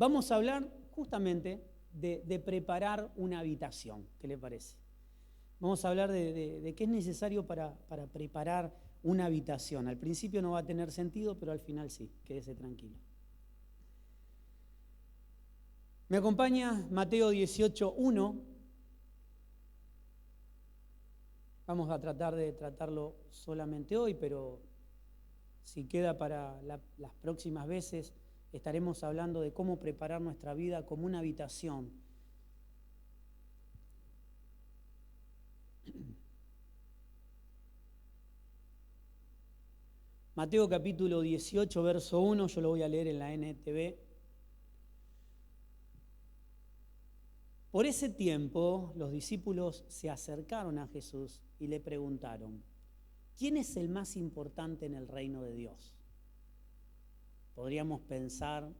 Vamos a hablar justamente de preparar una habitación. ¿Qué le parece? Vamos a hablar de qué es necesario para preparar una habitación. Al principio no va a tener sentido, pero al final sí, quédese tranquilo. Me acompaña Mateo 18:1. Vamos a tratar de tratarlo solamente hoy, pero si queda para las próximas veces, estaremos hablando de cómo preparar nuestra vida como una habitación. Mateo capítulo 18, verso 1, yo lo voy a leer en la NTV. Por ese tiempo, los discípulos se acercaron a Jesús y le preguntaron: ¿quién es el más importante en el reino de Dios? Podríamos pensar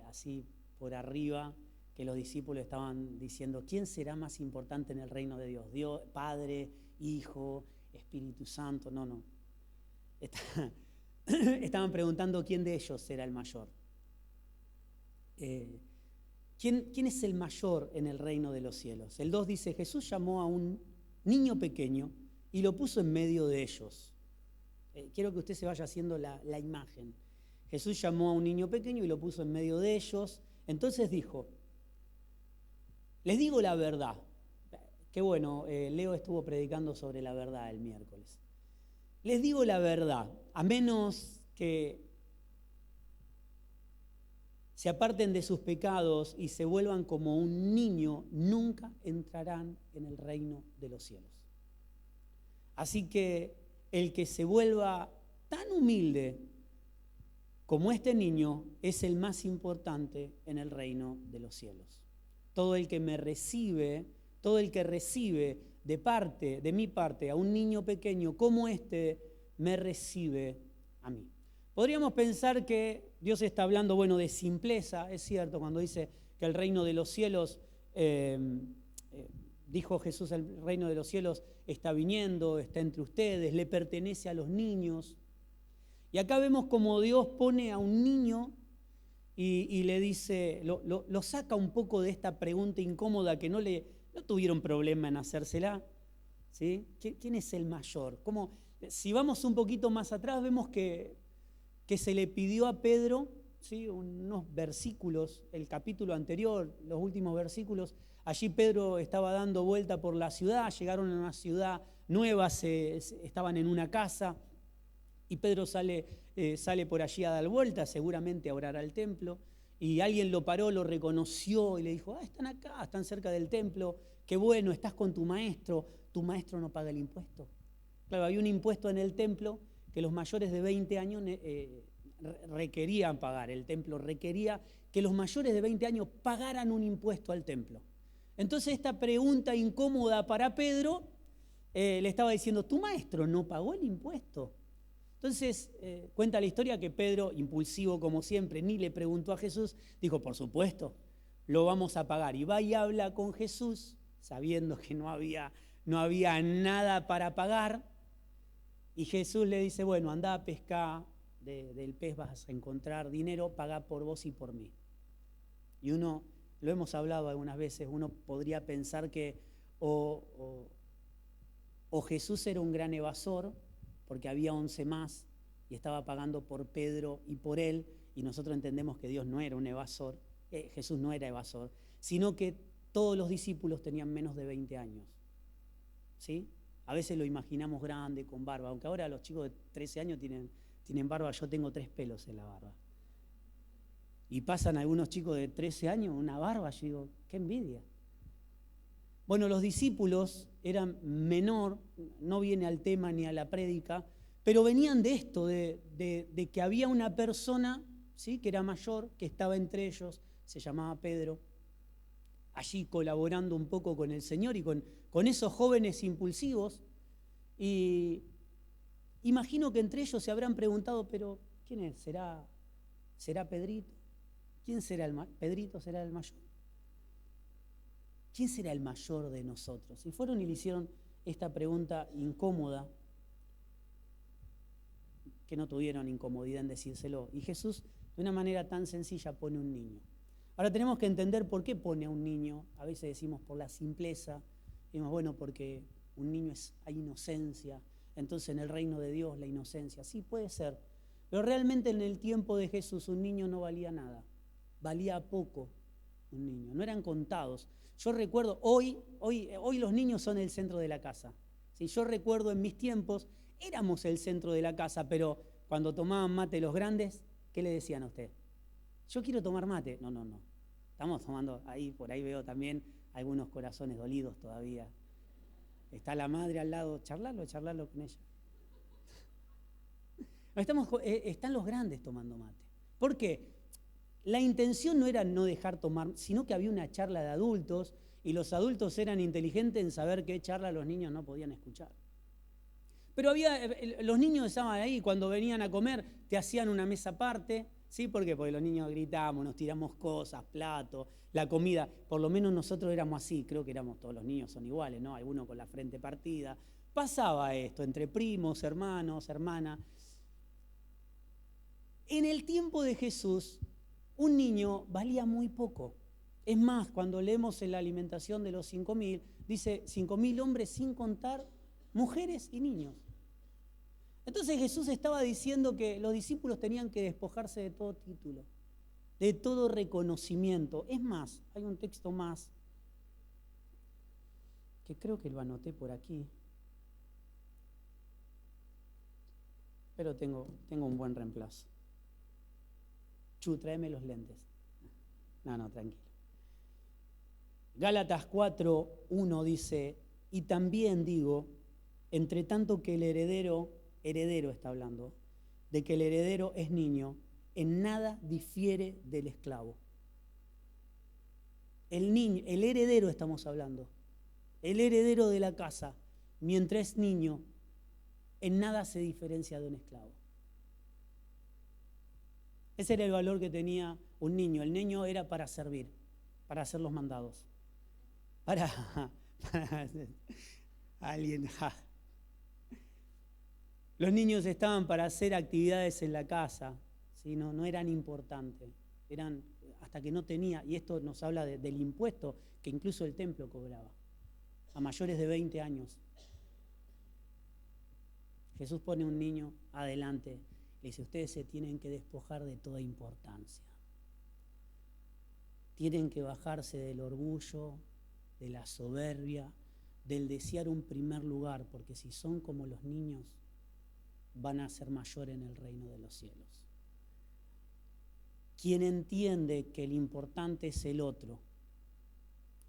así por arriba que los discípulos estaban diciendo: ¿quién será más importante en el reino de Dios? Dios, Padre, Hijo, Espíritu Santo. No. Estaban preguntando quién de ellos será el mayor. ¿Quién es el mayor en el reino de los cielos? El 2 dice: Jesús llamó a un niño pequeño y lo puso en medio de ellos. Quiero que usted se vaya haciendo la imagen. Jesús llamó a un niño pequeño y lo puso en medio de ellos. Entonces dijo: les digo la verdad. Qué bueno, Leo estuvo predicando sobre la verdad el miércoles. Les digo la verdad, a menos que se aparten de sus pecados y se vuelvan como un niño, nunca entrarán en el reino de los cielos. Así que el que se vuelva tan humilde como este niño es el más importante en el reino de los cielos. Todo el que me recibe, todo el que recibe de mi parte a un niño pequeño como este, me recibe a mí. Podríamos pensar que Dios está hablando, de simpleza, es cierto, cuando dice que el reino de los cielos, dijo Jesús, el reino de los cielos está viniendo, está entre ustedes, le pertenece a los niños. Y acá vemos como Dios pone a un niño y le dice, lo saca un poco de esta pregunta incómoda que no tuvieron problema en hacérsela, ¿sí? ¿Quién es el mayor? Si vamos un poquito más atrás, vemos que se le pidió a Pedro, ¿sí?, unos versículos, el capítulo anterior, los últimos versículos. Allí Pedro estaba dando vuelta por la ciudad, llegaron a una ciudad nueva, estaban en una casa, y Pedro sale por allí a dar vuelta, seguramente a orar al templo, y alguien lo paró, lo reconoció y le dijo: están acá, están cerca del templo, qué bueno, estás con tu maestro no paga el impuesto. Claro, hay un impuesto en el templo que los mayores de 20 años requerían pagar. El templo requería que los mayores de 20 años pagaran un impuesto al templo. Entonces esta pregunta incómoda para Pedro le estaba diciendo: tu maestro no pagó el impuesto. Entonces cuenta la historia que Pedro, impulsivo como siempre, ni le preguntó a Jesús, dijo: por supuesto, lo vamos a pagar. Y va y habla con Jesús, sabiendo que no había nada para pagar. Y Jesús le dice: bueno, anda a pescar, del pez vas a encontrar dinero, paga por vos y por mí. Y uno, lo hemos hablado algunas veces, uno podría pensar que o Jesús era un gran evasor, porque había 11 más y estaba pagando por Pedro y por él, y nosotros entendemos que Dios no era un evasor, Jesús no era evasor, sino que todos los discípulos tenían menos de 20 años, ¿sí? A veces lo imaginamos grande, con barba, aunque ahora los chicos de 13 años tienen barba. Yo tengo 3 pelos en la barba. Y pasan algunos chicos de 13 años una barba, yo digo, qué envidia. Bueno, los discípulos eran menor, no viene al tema ni a la prédica, pero venían de esto, de que había una persona, ¿sí?, que era mayor, que estaba entre ellos, se llamaba Pedro, allí colaborando un poco con el Señor y con esos jóvenes impulsivos. Y imagino que entre ellos se habrán preguntado: pero ¿quién es? ¿Será Pedrito? ¿Quién será Pedrito será el mayor? ¿Quién será el mayor de nosotros? Y fueron y le hicieron esta pregunta incómoda, que no tuvieron incomodidad en decírselo. Y Jesús De una manera tan sencilla pone un niño. Ahora tenemos que entender por qué pone a un niño. A veces decimos por la simpleza. Decimos, bueno, porque un niño hay inocencia. Entonces en el reino de Dios la inocencia. Sí, puede ser. Pero realmente en el tiempo de Jesús un niño no valía nada. Valía poco un niño. No eran contados. Yo recuerdo, hoy los niños son el centro de la casa. ¿Sí? Yo recuerdo en mis tiempos, éramos el centro de la casa, pero cuando tomaban mate los grandes, ¿qué le decían a usted? Yo quiero tomar mate. No. Estamos tomando, por ahí veo también algunos corazones dolidos todavía. Está la madre al lado, charlarlo con ella. Están los grandes tomando mate. ¿Por qué? La intención no era no dejar tomar, sino que había una charla de adultos y los adultos eran inteligentes en saber qué charla los niños no podían escuchar. Pero los niños estaban ahí, cuando venían a comer te hacían una mesa aparte. ¿Sí? ¿Por qué? Porque los niños gritamos, nos tiramos cosas, platos, la comida. Por lo menos nosotros éramos así, creo que éramos todos los niños, son iguales, ¿no? Algunos con la frente partida. Pasaba esto entre primos, hermanos, hermanas. En el tiempo de Jesús, un niño valía muy poco. Es más, cuando leemos en la alimentación de los 5.000, dice 5.000 hombres sin contar mujeres y niños. Entonces Jesús estaba diciendo que los discípulos tenían que despojarse de todo título, de todo reconocimiento. Es más, hay un texto más, que creo que lo anoté por aquí, pero tengo un buen reemplazo. Chu, tráeme los lentes. No, tranquilo. Gálatas 4:1 dice, y también digo, entre tanto que el heredero está hablando, de que el heredero es niño, en nada difiere del esclavo. El heredero estamos hablando, el heredero de la casa, mientras es niño, en nada se diferencia de un esclavo. Ese era el valor que tenía un niño. El niño era para servir, para hacer los mandados. Para alguien. Los niños estaban para hacer actividades en la casa, ¿sí? No eran importantes, eran hasta que no tenía, y esto nos habla del impuesto que incluso el templo cobraba, a mayores de 20 años. Jesús pone un niño adelante, le dice, ustedes se tienen que despojar de toda importancia. Tienen que bajarse del orgullo, de la soberbia, del desear un primer lugar, porque si son como los niños, van a ser mayores en el reino de los cielos. Quien entiende que lo importante es el otro,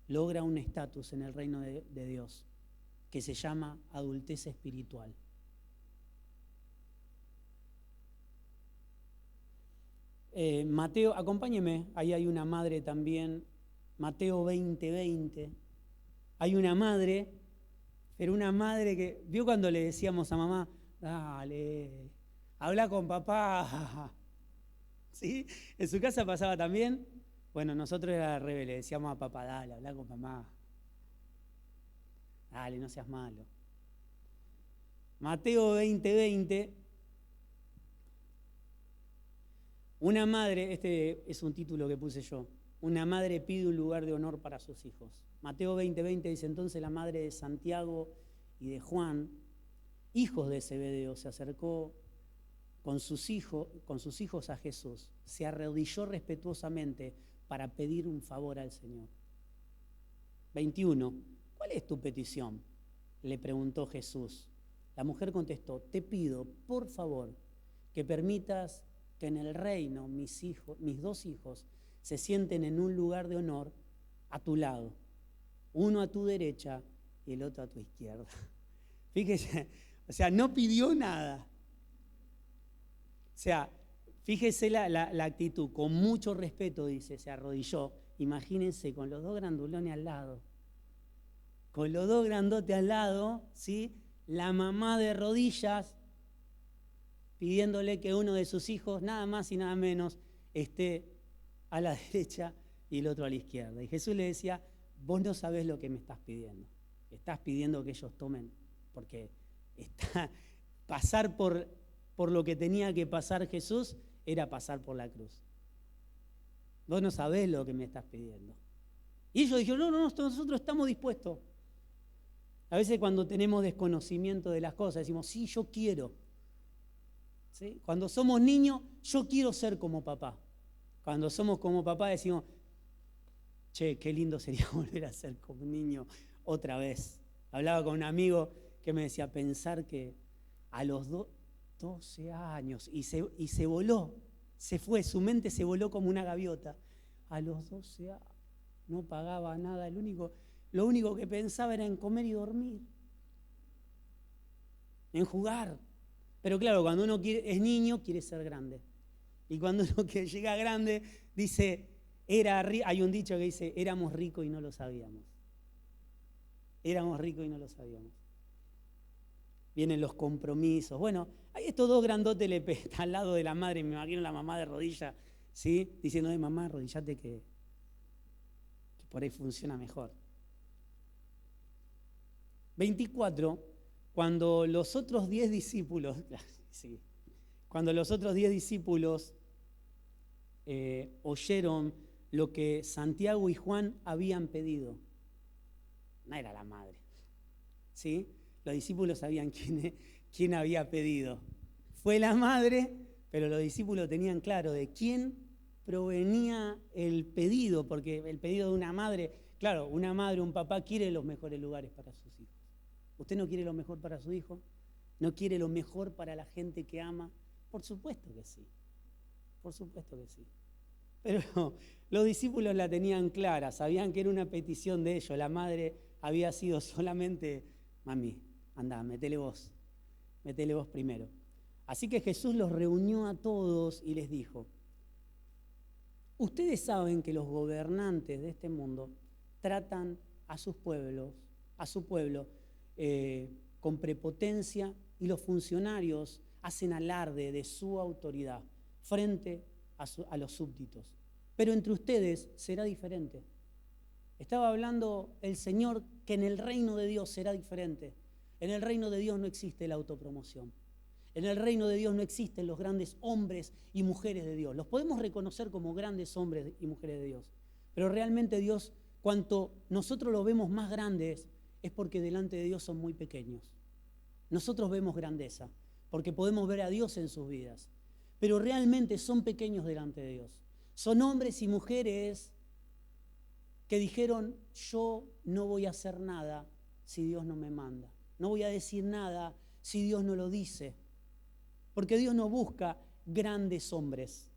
logra un estatus en el reino de Dios que se llama adultez espiritual. Mateo, acompáñeme, ahí hay una madre también, Mateo 20:20. Hay una madre, pero una madre que, ¿vio cuando le decíamos a mamá, dale, habla con papá? ¿Sí? ¿En su casa pasaba también? Bueno, nosotros era al revés, le decíamos a papá, dale, habla con mamá. Dale, no seas malo. Mateo 20:20. Una madre, este es un título que puse yo, una madre pide un lugar de honor para sus hijos. Mateo 20:20 dice, entonces la madre de Santiago y de Juan, hijos de Zebedeo, se acercó con sus hijos a Jesús, se arrodilló respetuosamente para pedir un favor al Señor. 21. ¿Cuál es tu petición?, le preguntó Jesús. La mujer contestó, te pido, por favor, que permitas que en el reino mis dos hijos se sienten en un lugar de honor a tu lado, uno a tu derecha y el otro a tu izquierda. Fíjese, o sea, no pidió nada. O sea, fíjese la actitud, con mucho respeto, dice, se arrodilló. Imagínense, con los dos grandulones al lado, con los dos grandotes al lado, ¿sí? La mamá de rodillas, pidiéndole que uno de sus hijos, nada más y nada menos, esté a la derecha y el otro a la izquierda. Y Jesús le decía, vos no sabés lo que me estás pidiendo. Estás pidiendo que ellos tomen, porque pasar por lo que tenía que pasar Jesús era pasar por la cruz. Vos no sabés lo que me estás pidiendo. Y ellos dijeron, no, nosotros estamos dispuestos. A veces cuando tenemos desconocimiento de las cosas decimos, sí, yo quiero. ¿Sí? Cuando somos niños, yo quiero ser como papá. Cuando somos como papá decimos, che, qué lindo sería volver a ser como un niño otra vez. Hablaba con un amigo que me decía, pensar que a los 12 años, y se voló, se fue, su mente se voló como una gaviota. A los 12 años no pagaba nada, lo único que pensaba era en comer y dormir, en jugar. Pero claro, cuando uno es niño, quiere ser grande. Y cuando uno que llega grande, dice, hay un dicho que dice, éramos ricos y no lo sabíamos. Éramos ricos y no lo sabíamos. Vienen los compromisos. Bueno, hay estos dos grandotes al lado de la madre, me imagino la mamá de rodilla, ¿sí? Diciendo, mamá, arrodillate que por ahí funciona mejor. 24, cuando los otros 10 discípulos, sí, cuando los otros 10 discípulos oyeron lo que Santiago y Juan habían pedido, no era la madre, ¿sí? Los discípulos sabían quién había pedido. Fue la madre, pero los discípulos tenían claro de quién provenía el pedido, porque el pedido de una madre, claro, una madre, un papá quiere los mejores lugares para sus hijos. ¿Usted no quiere lo mejor para su hijo? ¿No quiere lo mejor para la gente que ama? Por supuesto que sí. Por supuesto que sí. Pero los discípulos la tenían clara, sabían que era una petición de ellos. La madre había sido solamente, mami, andá, metele vos primero. Así que Jesús los reunió a todos y les dijo, ustedes saben que los gobernantes de este mundo tratan a su pueblo, con prepotencia, y los funcionarios hacen alarde de su autoridad frente a los súbditos. Pero entre ustedes será diferente. Estaba hablando el Señor que en el reino de Dios será diferente. En el reino de Dios no existe la autopromoción. En el reino de Dios no existen los grandes hombres y mujeres de Dios. Los podemos reconocer como grandes hombres y mujeres de Dios. Pero realmente Dios, cuanto nosotros lo vemos más grandes, es porque delante de Dios son muy pequeños. Nosotros vemos grandeza, porque podemos ver a Dios en sus vidas. Pero realmente son pequeños delante de Dios. Son hombres y mujeres que dijeron, yo no voy a hacer nada si Dios no me manda. No voy a decir nada si Dios no lo dice. Porque Dios no busca grandes hombres,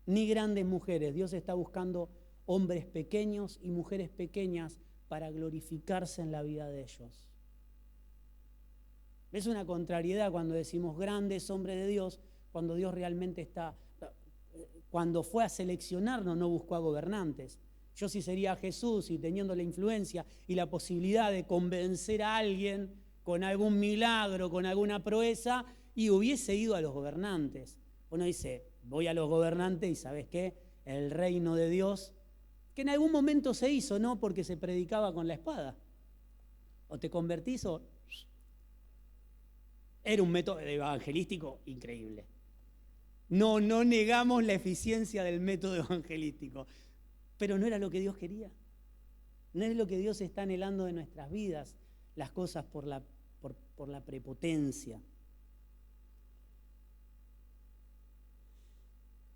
ni grandes mujeres. Dios está buscando hombres pequeños y mujeres pequeñas para glorificarse en la vida de ellos. Es una contrariedad cuando decimos grandes hombres de Dios, cuando Dios realmente cuando fue a seleccionarnos no buscó a gobernantes. Yo si sería Jesús y teniendo la influencia y la posibilidad de convencer a alguien con algún milagro, con alguna proeza, y hubiese ido a los gobernantes. Uno dice, voy a los gobernantes y ¿sabes qué? El reino de Dios, que en algún momento se hizo, ¿no? Porque se predicaba con la espada. O te convertís o... Era un método evangelístico increíble. No negamos la eficiencia del método evangelístico, pero no era lo que Dios quería. No es lo que Dios está anhelando de nuestras vidas, las cosas por la prepotencia.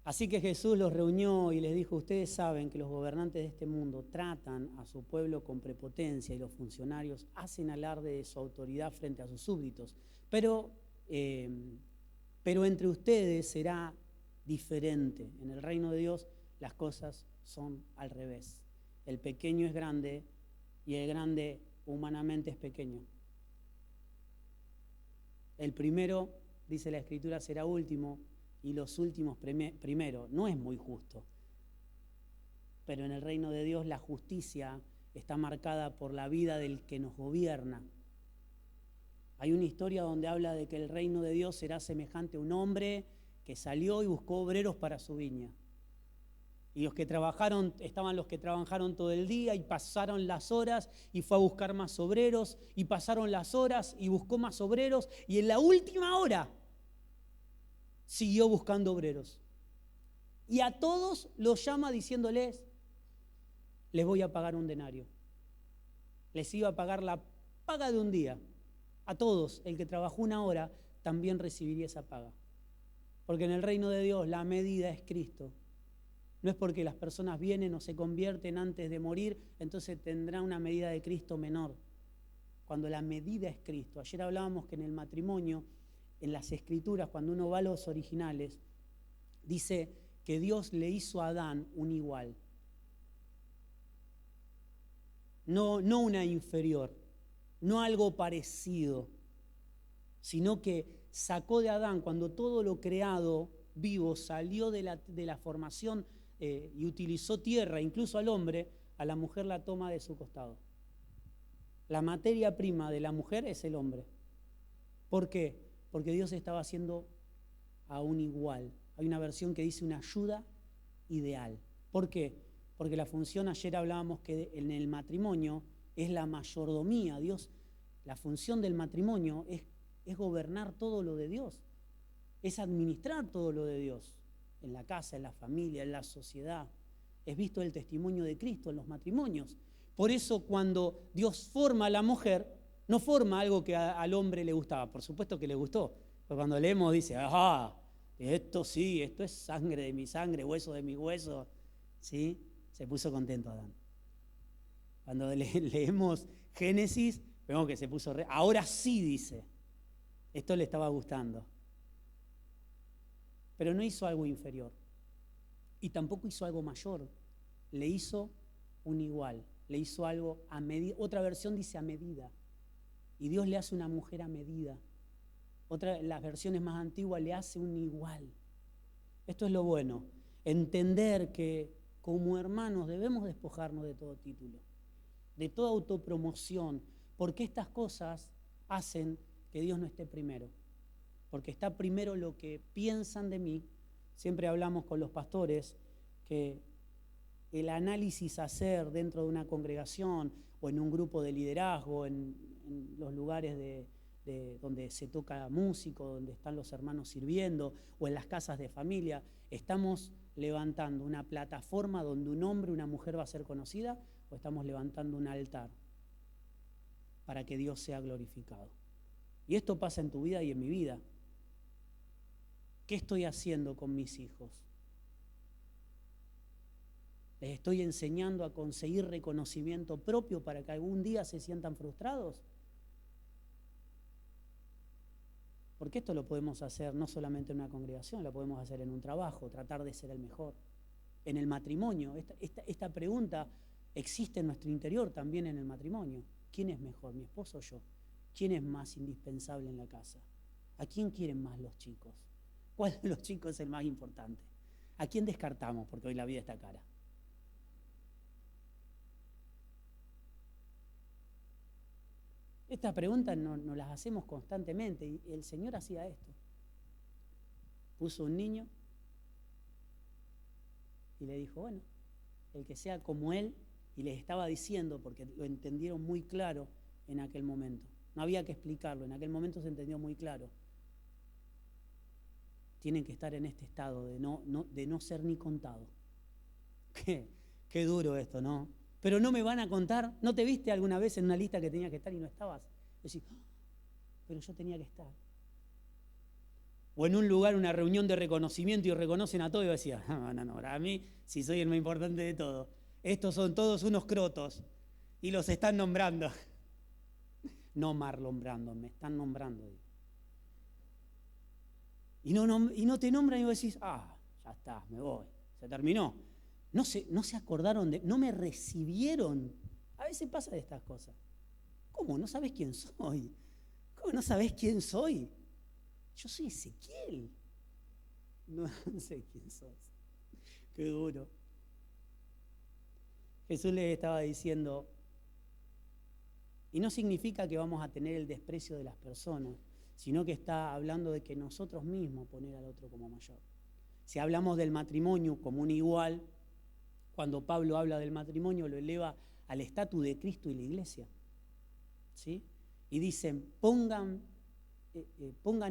Así que Jesús los reunió y les dijo, ustedes saben que los gobernantes de este mundo tratan a su pueblo con prepotencia y los funcionarios hacen alarde de su autoridad frente a sus súbditos. Pero entre ustedes será diferente. En el reino de Dios las cosas son al revés. El pequeño es grande y el grande humanamente es pequeño. El primero, dice la Escritura, será último y los últimos primero. No es muy justo. Pero en el reino de Dios la justicia está marcada por la vida del que nos gobierna. Hay una historia donde habla de que el reino de Dios será semejante a un hombre que salió y buscó obreros para su viña. Y estaban los que trabajaron todo el día y pasaron las horas y fue a buscar más obreros y pasaron las horas y buscó más obreros y en la última hora siguió buscando obreros. Y a todos los llama diciéndoles, les voy a pagar un denario. Les iba a pagar la paga de un día. A todos, el que trabajó 1 hora también recibiría esa paga. Porque en el reino de Dios la medida es Cristo. No es porque las personas vienen o se convierten antes de morir, entonces tendrá una medida de Cristo menor. Cuando la medida es Cristo. Ayer hablábamos que en el matrimonio, en las Escrituras, cuando uno va a los originales, dice que Dios le hizo a Adán un igual. No una inferior, no algo parecido, sino que sacó de Adán, cuando todo lo creado vivo salió de la formación y utilizó tierra, incluso al hombre, a la mujer la toma de su costado. La materia prima de la mujer es el hombre. ¿Por qué? Porque Dios estaba haciendo a un igual. Hay una versión que dice una ayuda ideal. ¿Por qué? Porque la función, ayer hablábamos que en el matrimonio es la mayordomía. Dios, la función del matrimonio es gobernar todo lo de Dios, es administrar todo lo de Dios, en la casa, en la familia, en la sociedad. Es visto el testimonio de Cristo en los matrimonios. Por eso cuando Dios forma a la mujer, no forma algo que al hombre le gustaba, por supuesto que le gustó, pero cuando leemos dice, esto sí, esto es sangre de mi sangre, hueso de mi hueso, ¿sí? Se puso contento Adán. Cuando leemos Génesis, vemos que se puso ahora sí dice, esto le estaba gustando. Pero no hizo algo inferior y tampoco hizo algo mayor, le hizo un igual, le hizo algo a medida. Otra versión dice a medida, y Dios le hace una mujer a medida. Las versiones más antiguas le hace un igual. Esto es lo bueno, entender que como hermanos debemos despojarnos de todo título, de toda autopromoción, porque estas cosas hacen que Dios no esté primero, porque está primero lo que piensan de mí. Siempre hablamos con los pastores que el análisis a hacer dentro de una congregación o en un grupo de liderazgo, en los lugares donde se toca música, donde están los hermanos sirviendo, o en las casas de familia, estamos levantando una plataforma donde un hombre o una mujer va a ser conocida, o estamos levantando un altar para que Dios sea glorificado. Y esto pasa en tu vida y en mi vida. ¿Qué estoy haciendo con mis hijos? ¿Les estoy enseñando a conseguir reconocimiento propio para que algún día se sientan frustrados? Porque esto lo podemos hacer no solamente en una congregación, lo podemos hacer en un trabajo, tratar de ser el mejor. En el matrimonio, esta pregunta existe en nuestro interior también en el matrimonio. ¿Quién es mejor, mi esposo o yo? ¿Quién es más indispensable en la casa? ¿A quién quieren más los chicos? ¿Cuál de los chicos es el más importante? ¿A quién descartamos? Porque hoy la vida está cara. Estas preguntas nos las hacemos constantemente y el Señor hacía esto. Puso un niño y le dijo, bueno, el que sea como él, y les estaba diciendo, porque lo entendieron muy claro en aquel momento. No había que explicarlo, en aquel momento se entendió muy claro. Tienen que estar en este estado de no ser ni contado. Qué duro esto, ¿no? Pero no me van a contar. ¿No te viste alguna vez en una lista que tenía que estar y no estabas? Decís, pero yo tenía que estar. O en un lugar, una reunión de reconocimiento y reconocen a todos y decía, no, a mí si soy el más importante de todos. Estos son todos unos crotos y los están nombrando. No Marlon Brando, me están nombrando. Y no te nombran y vos decís, ya está, me voy, se terminó. No se acordaron no me recibieron. A veces pasa de estas cosas. ¿Cómo? ¿No sabés quién soy? ¿Cómo no sabés quién soy? Yo soy Ezequiel. No sé quién sos. Qué duro. Jesús les estaba diciendo, y no significa que vamos a tener el desprecio de las personas, sino que está hablando de que nosotros mismos poner al otro como mayor. Si hablamos del matrimonio como un igual, cuando Pablo habla del matrimonio lo eleva al estatus de Cristo y la iglesia, ¿sí? Y dicen, pongan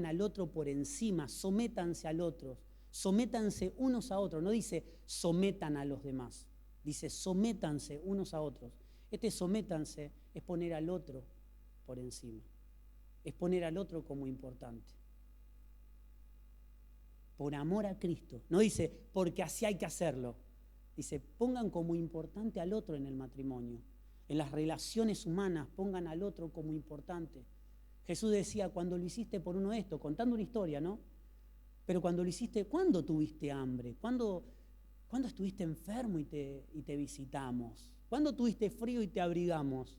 al otro por encima, sométanse al otro, Sométanse unos a otros. No dice sometan a los demás. Dice sométanse unos a otros. Este sométanse es poner al otro por encima. Es poner al otro como importante. Por amor a Cristo. No dice porque así hay que hacerlo. Dice pongan como importante al otro en el matrimonio. En las relaciones humanas pongan al otro como importante. Jesús decía, cuando lo hiciste por uno de estos, contando una historia, ¿no? Pero cuando lo hiciste, ¿cuándo tuviste hambre? ¿Cuándo estuviste enfermo y te visitamos? ¿Cuándo tuviste frío y te abrigamos?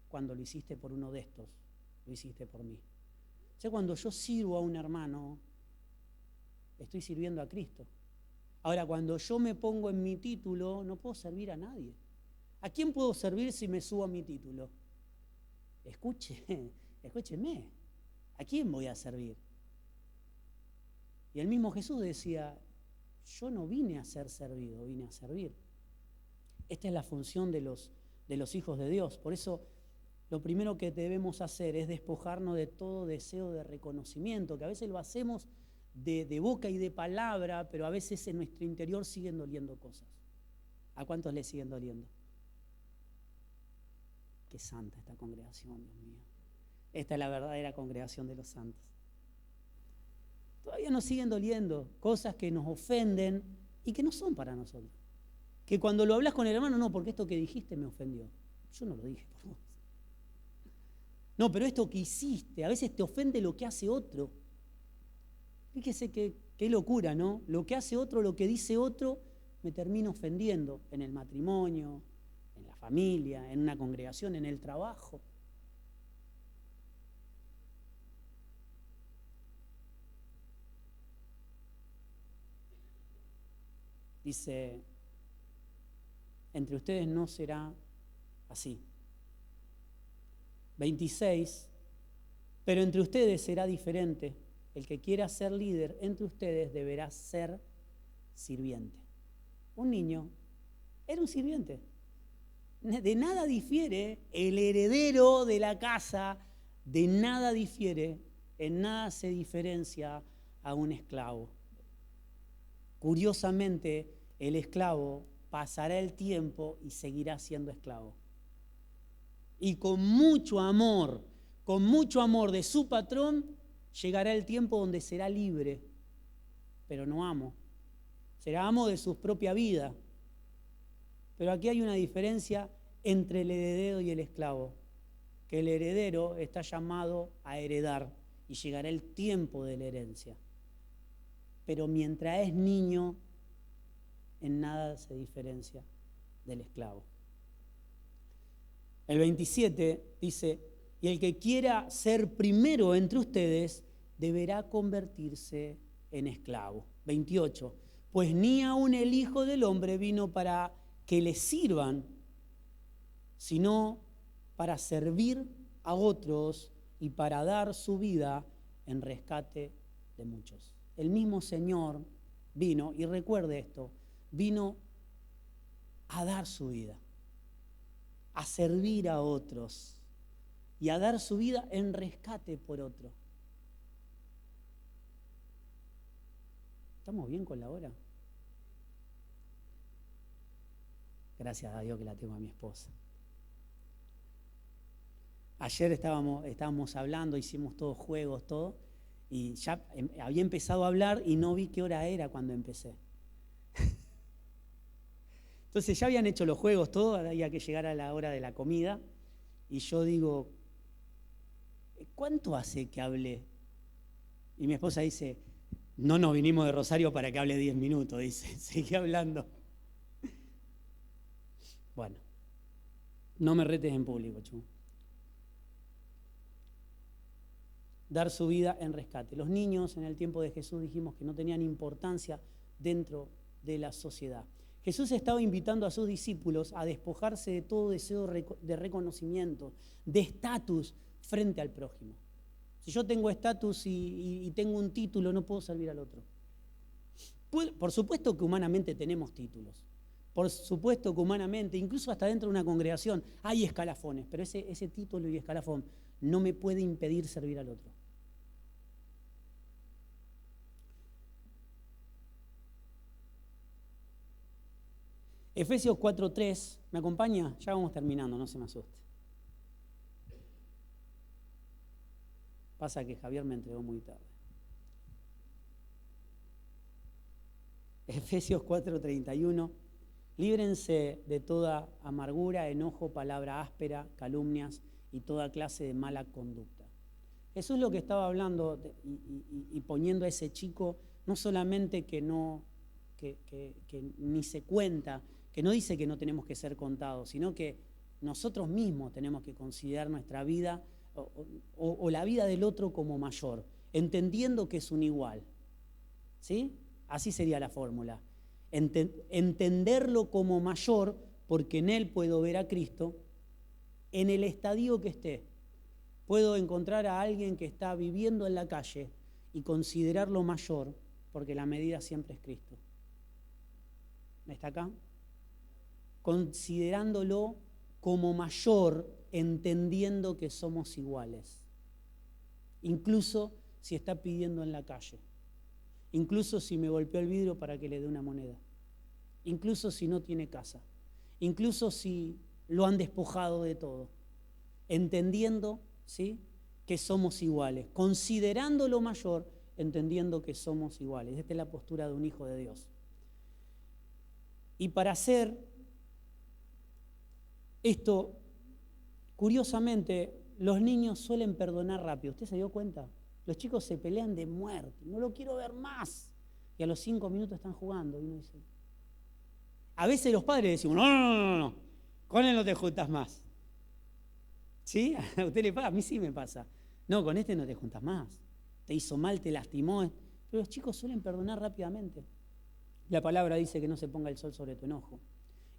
Cuando lo hiciste por uno de estos, lo hiciste por mí. O sea, cuando yo sirvo a un hermano, estoy sirviendo a Cristo. Ahora, cuando yo me pongo en mi título, no puedo servir a nadie. ¿A quién puedo servir si me subo a mi título? Escúcheme. ¿A quién voy a servir? Y el mismo Jesús decía, yo no vine a ser servido, vine a servir. Esta es la función de los hijos de Dios. Por eso, lo primero que debemos hacer es despojarnos de todo deseo de reconocimiento, que a veces lo hacemos de boca y de palabra, pero a veces en nuestro interior siguen doliendo cosas. ¿A cuántos les siguen doliendo? Qué santa esta congregación, Dios mío. Esta es la verdadera congregación de los santos. Todavía nos siguen doliendo cosas que nos ofenden y que no son para nosotros. Que cuando lo hablas con el hermano, no, porque esto que dijiste me ofendió. Yo no lo dije por vos. No, pero esto que hiciste, a veces te ofende lo que hace otro. Fíjese qué locura, ¿no? Lo que hace otro, lo que dice otro, me termina ofendiendo en el matrimonio, en la familia, en una congregación, en el trabajo. Dice, entre ustedes no será así. 26, pero entre ustedes será diferente. El que quiera ser líder entre ustedes deberá ser sirviente. Un niño era un sirviente. De nada difiere el heredero de la casa, de nada difiere, en nada se diferencia a un esclavo. Curiosamente, el esclavo pasará el tiempo y seguirá siendo esclavo. Y con mucho amor de su patrón, llegará el tiempo donde será libre, pero no amo. Será amo de su propia vida. Pero aquí hay una diferencia entre el heredero y el esclavo, que el heredero está llamado a heredar y llegará el tiempo de la herencia. Pero mientras es niño, en nada se diferencia del esclavo. El 27 dice, y el que quiera ser primero entre ustedes deberá convertirse en esclavo. 28, pues ni aun el Hijo del Hombre vino para que le sirvan, sino para servir a otros y para dar su vida en rescate de muchos. El mismo Señor vino, y recuerde esto, vino a dar su vida, a servir a otros y a dar su vida en rescate por otro. ¿Estamos bien con la hora? Gracias a Dios que la tengo a mi esposa. Ayer estábamos hablando, hicimos todos juegos, todo, y ya había empezado a hablar y no vi qué hora era cuando empecé. Entonces ya habían hecho los juegos, todo, había que llegar a la hora de la comida, y yo digo, ¿cuánto hace que hablé? Y mi esposa dice, no nos vinimos de Rosario para que hable 10 minutos, dice, sigue hablando. Bueno, no me retes en público, chu. Dar su vida en rescate. Los niños en el tiempo de Jesús dijimos que no tenían importancia dentro de la sociedad. Jesús estaba invitando a sus discípulos a despojarse de todo deseo de reconocimiento, de estatus frente al prójimo. Si yo tengo estatus y tengo un título, no puedo servir al otro. Por supuesto que humanamente tenemos títulos. Por supuesto que humanamente, incluso hasta dentro de una congregación, hay escalafones, pero ese título y escalafón no me puede impedir servir al otro. Efesios 4:3, ¿me acompaña? Ya vamos terminando, no se me asuste. Pasa que Javier me entregó muy tarde. Efesios 4:31, líbrense de toda amargura, enojo, palabra áspera, calumnias y toda clase de mala conducta. Jesús lo que estaba hablando y poniendo a ese chico, no solamente que ni se cuenta, que no dice que no tenemos que ser contados, sino que nosotros mismos tenemos que considerar nuestra vida o la vida del otro como mayor, entendiendo que es un igual. ¿Sí? Así sería la fórmula. Entenderlo como mayor, porque en él puedo ver a Cristo en el estadio que esté. Puedo encontrar a alguien que está viviendo en la calle y considerarlo mayor, porque la medida siempre es Cristo. ¿Está acá? Considerándolo como mayor, entendiendo que somos iguales. Incluso si está pidiendo en la calle. Incluso si me golpeó el vidrio para que le dé una moneda. Incluso si no tiene casa. Incluso si lo han despojado de todo. Entendiendo, ¿sí?, que somos iguales. Considerando lo mayor, entendiendo que somos iguales. Esta es la postura de un hijo de Dios. Y para hacer esto, curiosamente, los niños suelen perdonar rápido. ¿Usted se dio cuenta? Los chicos se pelean de muerte. No lo quiero ver más. Y a los 5 minutos están jugando. Y uno dice... A veces los padres decimos, no. Con él no te juntas más. ¿Sí? ¿A usted le pasa? A mí sí me pasa. No, con este no te juntas más. Te hizo mal, te lastimó. Pero los chicos suelen perdonar rápidamente. La palabra dice que no se ponga el sol sobre tu enojo.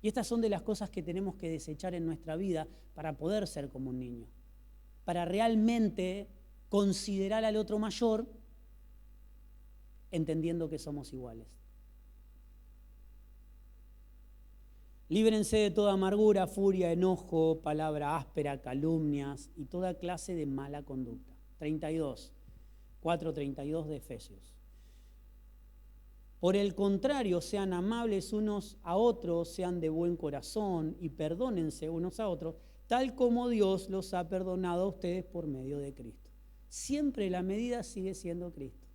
Y estas son de las cosas que tenemos que desechar en nuestra vida para poder ser como un niño. Para realmente considerar al otro mayor, entendiendo que somos iguales. Líbrense de toda amargura, furia, enojo, palabra áspera, calumnias y toda clase de mala conducta. 4:32 de Efesios. Por el contrario, sean amables unos a otros, sean de buen corazón y perdónense unos a otros, tal como Dios los ha perdonado a ustedes por medio de Cristo. Siempre la medida sigue siendo Cristo.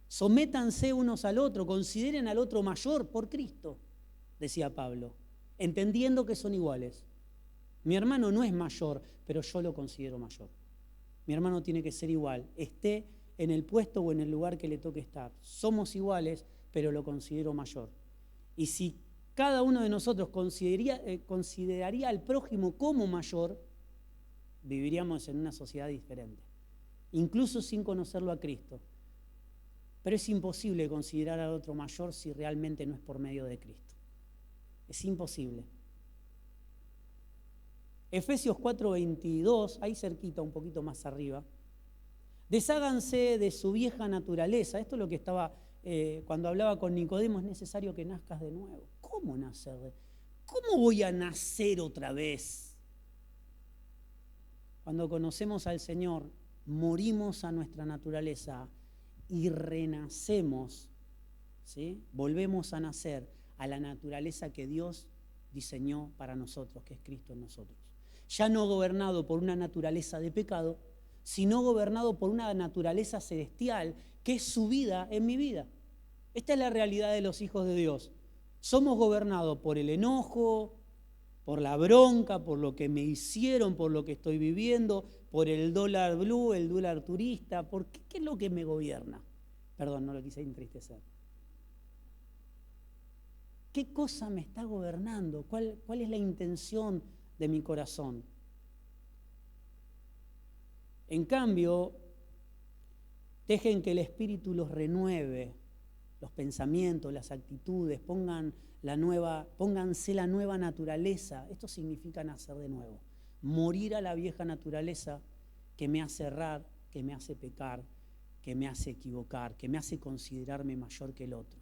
Sométanse unos al otro, consideren al otro mayor por Cristo, decía Pablo, entendiendo que son iguales. Mi hermano no es mayor, pero yo lo considero mayor. Mi hermano tiene que ser igual, esté en el puesto o en el lugar que le toque estar. Somos iguales, pero lo considero mayor. Y si cada uno de nosotros consideraría al prójimo como mayor, viviríamos en una sociedad diferente, incluso sin conocerlo a Cristo. Pero es imposible considerar al otro mayor si realmente no es por medio de Cristo. Es imposible. Efesios 4:22, ahí cerquita, un poquito más arriba. Desháganse de su vieja naturaleza. Esto es lo que estaba, cuando hablaba con Nicodemo, es necesario que nazcas de nuevo. ¿Cómo nacer? ¿Cómo voy a nacer otra vez? Cuando conocemos al Señor, morimos a nuestra naturaleza y renacemos, ¿sí? Volvemos a nacer a la naturaleza que Dios diseñó para nosotros, que es Cristo en nosotros. Ya no gobernado por una naturaleza de pecado, sino gobernado por una naturaleza celestial, que es su vida en mi vida. Esta es la realidad de los hijos de Dios. Somos gobernados por el enojo, por la bronca, por lo que me hicieron, por lo que estoy viviendo, por el dólar blue, el dólar turista. ¿Qué es lo que me gobierna? Perdón, no lo quise entristecer. ¿Qué cosa me está gobernando? ¿Cuál es la intención de mi corazón? En cambio, dejen que el Espíritu los renueve, los pensamientos, las actitudes, pónganse la nueva naturaleza. Esto significa nacer de nuevo, morir a la vieja naturaleza que me hace errar, que me hace pecar, que me hace equivocar, que me hace considerarme mayor que el otro.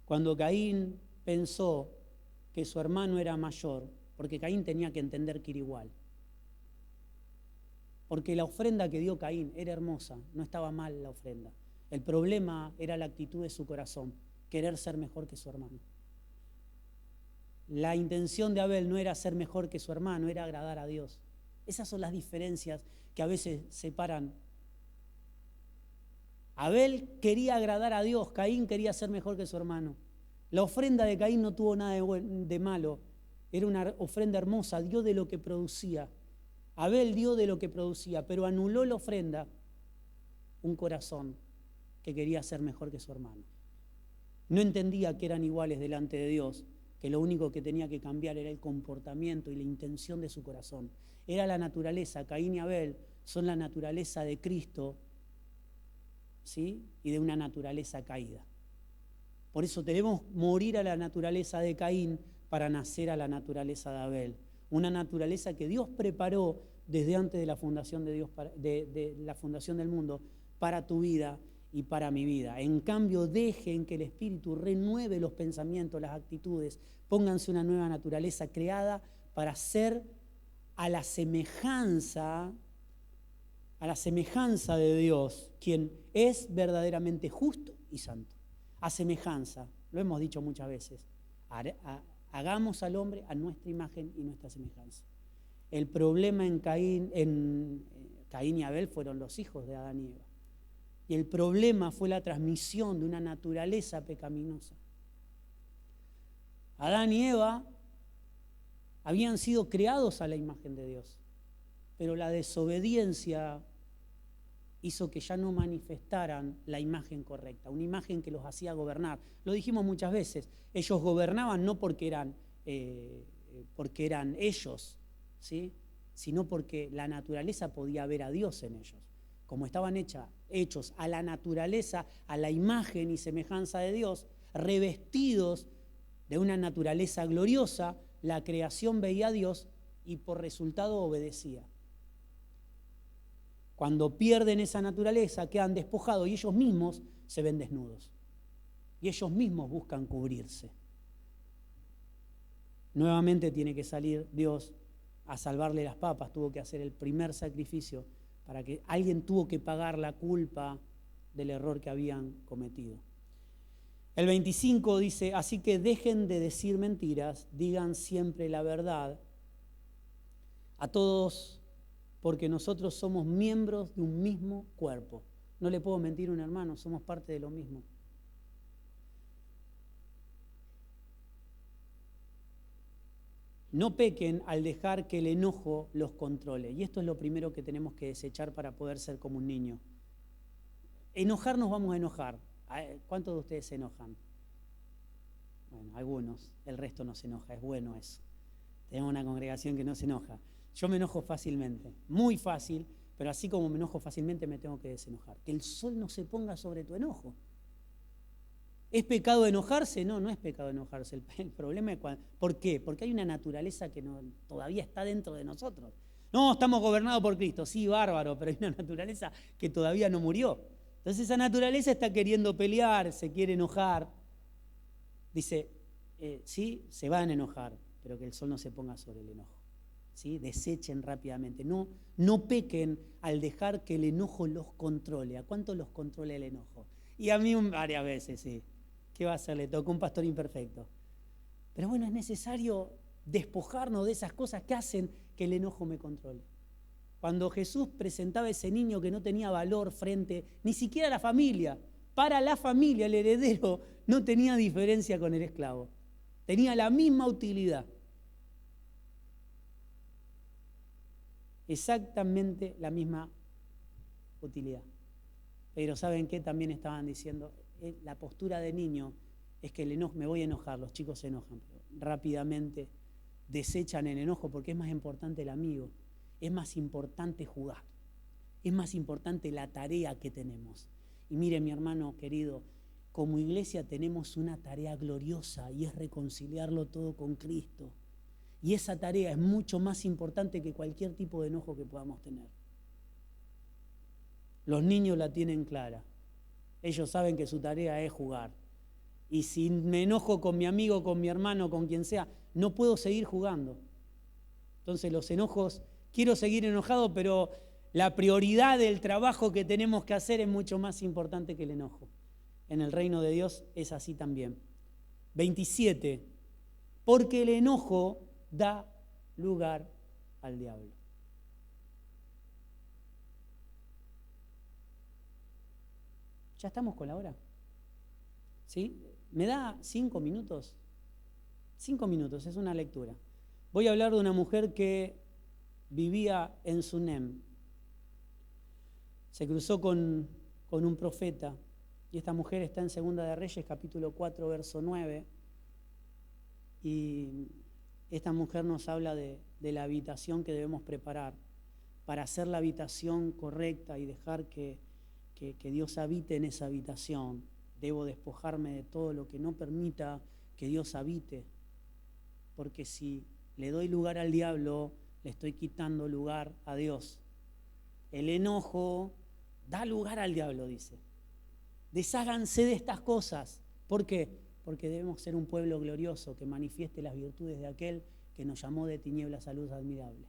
Cuando Caín pensó que su hermano era mayor, porque Caín tenía que entender que era igual, porque la ofrenda que dio Caín era hermosa, no estaba mal la ofrenda. El problema era la actitud de su corazón, querer ser mejor que su hermano. La intención de Abel no era ser mejor que su hermano, era agradar a Dios. Esas son las diferencias que a veces separan. Abel quería agradar a Dios, Caín quería ser mejor que su hermano. La ofrenda de Caín no tuvo nada de malo, era una ofrenda hermosa, dio de lo que producía. Abel dio de lo que producía, pero anuló la ofrenda un corazón que quería ser mejor que su hermano. No entendía que eran iguales delante de Dios, que lo único que tenía que cambiar era el comportamiento y la intención de su corazón. Era la naturaleza. Caín y Abel son la naturaleza de Cristo, ¿sí? Y de una naturaleza caída. Por eso debemos morir a la naturaleza de Caín para nacer a la naturaleza de Abel. Una naturaleza que Dios preparó desde antes de la fundación de Dios, de la fundación del mundo, para tu vida y para mi vida. En cambio, dejen que el Espíritu renueve los pensamientos, las actitudes. Pónganse una nueva naturaleza creada para ser a la semejanza de Dios, quien es verdaderamente justo y santo. A semejanza, lo hemos dicho muchas veces. Hagamos al hombre a nuestra imagen y nuestra semejanza. El problema en Caín y Abel fueron los hijos de Adán y Eva. Y el problema fue la transmisión de una naturaleza pecaminosa. Adán y Eva habían sido creados a la imagen de Dios, pero la desobediencia hizo que ya no manifestaran la imagen correcta, una imagen que los hacía gobernar. Lo dijimos muchas veces, ellos gobernaban no porque eran ellos, ¿sí? Sino porque la naturaleza podía ver a Dios en ellos. Como estaban hechos a la naturaleza, a la imagen y semejanza de Dios, revestidos de una naturaleza gloriosa, la creación veía a Dios y por resultado obedecía. Cuando pierden esa naturaleza, quedan despojados y ellos mismos se ven desnudos. Y ellos mismos buscan cubrirse. Nuevamente tiene que salir Dios a salvarle las papas, tuvo que hacer el primer sacrificio para que alguien tuvo que pagar la culpa del error que habían cometido. El 25 dice, así que dejen de decir mentiras, digan siempre la verdad a todos, porque nosotros somos miembros de un mismo cuerpo. No le puedo mentir a un hermano, somos parte de lo mismo. No pequen al dejar que el enojo los controle. Y esto es lo primero que tenemos que desechar para poder ser como un niño. Enojarnos vamos a enojar. ¿Cuántos de ustedes se enojan? Bueno, algunos. El resto no se enoja. Es bueno eso. Tenemos una congregación que no se enoja. Yo me enojo fácilmente. Muy fácil. Pero así como me enojo fácilmente, me tengo que desenojar. Que el sol no se ponga sobre tu enojo. ¿Es pecado enojarse? No, no es pecado enojarse. El problema es cuando... ¿Por qué? Porque hay una naturaleza que todavía está dentro de nosotros. No, estamos gobernados por Cristo. Sí, bárbaro, pero hay una naturaleza que todavía no murió. Entonces esa naturaleza está queriendo pelear, se quiere enojar. Dice, sí, se van a enojar, pero que el sol no se ponga sobre el enojo. ¿Sí? Desechen rápidamente. No pequen al dejar que el enojo los controle. ¿A cuánto los controla el enojo? Y a mí varias veces, sí. ¿Qué va a hacer? Le tocó un pastor imperfecto. Pero bueno, es necesario despojarnos de esas cosas que hacen que el enojo me controle. Cuando Jesús presentaba a ese niño que no tenía valor frente ni siquiera a la familia, para la familia el heredero no tenía diferencia con el esclavo. Tenía la misma utilidad. Exactamente la misma utilidad. Pero ¿saben qué? También estaban diciendo, la postura de niño es que me voy a enojar, los chicos se enojan, pero rápidamente desechan el enojo porque es más importante el amigo, es más importante jugar, es más importante la tarea que tenemos. Y mire, mi hermano querido, como iglesia tenemos una tarea gloriosa y es reconciliarlo todo con Cristo. Y esa tarea es mucho más importante que cualquier tipo de enojo que podamos tener. Los niños la tienen clara. Ellos saben que su tarea es jugar. Y si me enojo con mi amigo, con mi hermano, con quien sea, no puedo seguir jugando. Entonces los enojos, quiero seguir enojado, pero la prioridad del trabajo que tenemos que hacer es mucho más importante que el enojo. En el reino de Dios es así también. 27. porque el enojo da lugar al diablo. ¿Ya estamos con la hora? ¿Sí? ¿Me da 5 minutos? 5 minutos, es una lectura. Voy a hablar de una mujer que vivía en Sunem. Se cruzó con un profeta, y esta mujer está en Segunda de Reyes, capítulo 4, verso 9, y esta mujer nos habla de la habitación que debemos preparar para hacer la habitación correcta y dejar que Dios habite en esa habitación. Debo despojarme de todo lo que no permita que Dios habite, porque si le doy lugar al diablo, le estoy quitando lugar a Dios. El enojo da lugar al diablo, dice. Desháganse de estas cosas. ¿Por qué? Porque debemos ser un pueblo glorioso que manifieste las virtudes de aquel que nos llamó de tinieblas a luz admirable.